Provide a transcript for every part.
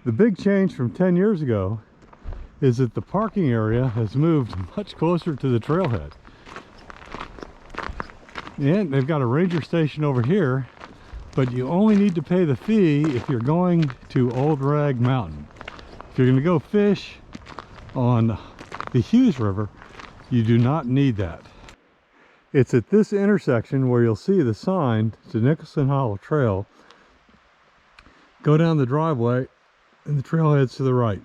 The big change from 10 years ago is that the parking area has moved much closer to the trailhead. And they've got a ranger station over here, but you only need to pay the fee if you're going to Old Rag Mountain. If you're going to go fish on the Hughes River, you do not need that. It's at this intersection where you'll see the sign to Nicholson Hollow Trail. Go down the driveway and the trailhead's to the right.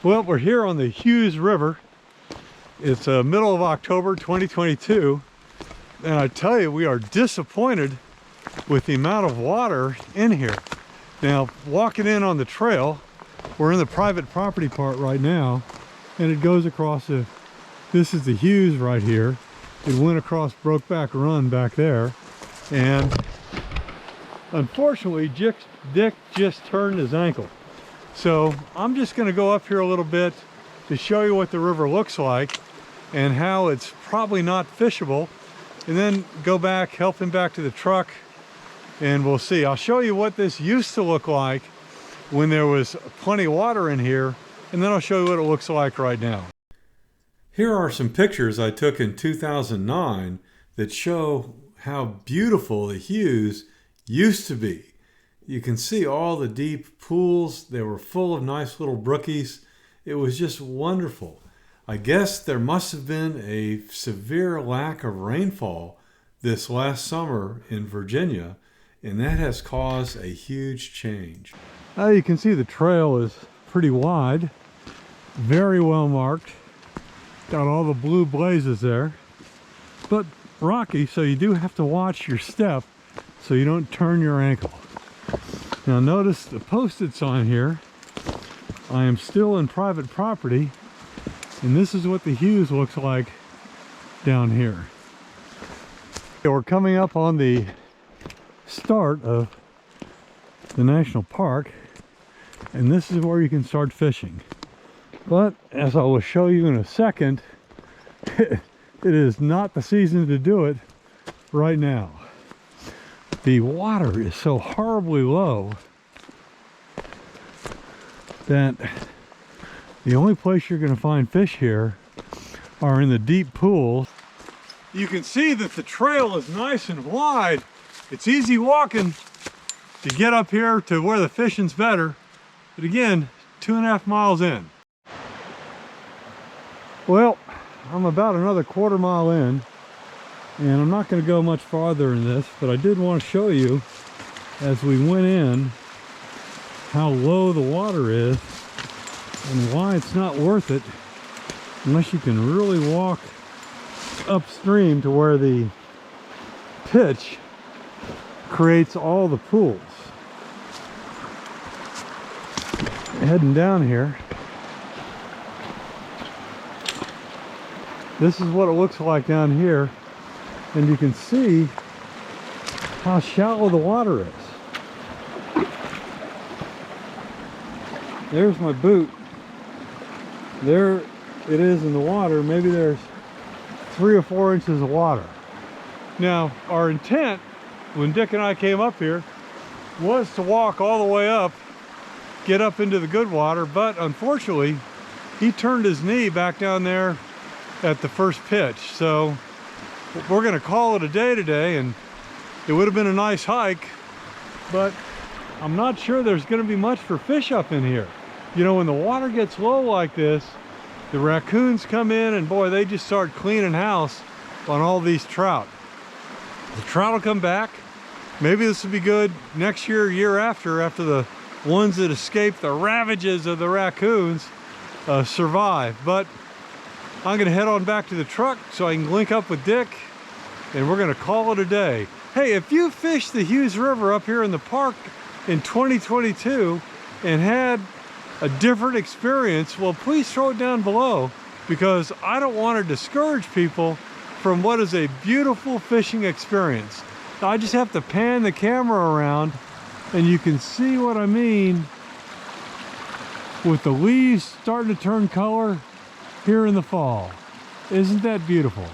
Well, we're here on the Hughes River. It's middle of October 2022, and I tell you, we are disappointed with the amount of water in here. Now, walking in on the trail, we're in the private property part right now, and it goes across this is the Hughes right here. It went across Brokeback Run back there, and unfortunately Dick just turned his ankle. So I'm just going to go up here a little bit to show you what the river looks like and how it's probably not fishable, and then go back, help him back to the truck, and we'll see. I'll show you what this used to look like when there was plenty of water in here, and then I'll show you what it looks like right now. Here are some pictures I took in 2009 that show how beautiful the Hughes used to be. You can see all the deep pools. They were full of nice little brookies. It was just wonderful. I guess there must have been a severe lack of rainfall this last summer in Virginia, and that has caused a huge change. You can see the trail is pretty wide, very well marked. Got all the blue blazes there, but rocky, so you do have to watch your step so you don't turn your ankle. Now notice the posted sign here. I am still in private property, and this is what the Hughes looks like down here. We're coming up on the start of the national park, and this is where you can start fishing. But as I will show you in a second, it is not the season to do it right now. The water is so horribly low that the only place you're going to find fish here are in the deep pools. You can see that the trail is nice and wide. It's easy walking to get up here to where the fishing's better. But again, 2.5 miles in. Well, I'm about another quarter mile in, and I'm not going to go much farther in this, but I did want to show you as we went in how low the water is and why it's not worth it unless you can really walk upstream to where the pitch creates all the pools. Heading down here, this is what it looks like down here, and you can see how shallow the water is. There's my boot. There it is in the water. Maybe there's 3 or 4 inches of water. Now, our intent when Dick and I came up here was to walk all the way up, get up into the good water, but unfortunately he turned his knee back down there at the first pitch. So we're going to call it a day today, and it would have been a nice hike, but I'm not sure there's going to be much for fish up in here. You know, when the water gets low like this, the raccoons come in and boy, they just start cleaning house on all these trout. The trout will come back. Maybe this will be good next year, year after the ones that escape the ravages of the raccoons survive. But I'm going to head on back to the truck so I can link up with Dick, and we're going to call it a day. Hey, if you fished the Hughes River up here in the park in 2022 and had a different experience, well, please throw it down below, because I don't want to discourage people from what is a beautiful fishing experience. Now, I just have to pan the camera around and you can see what I mean with the leaves starting to turn color here in the fall. Isn't that beautiful?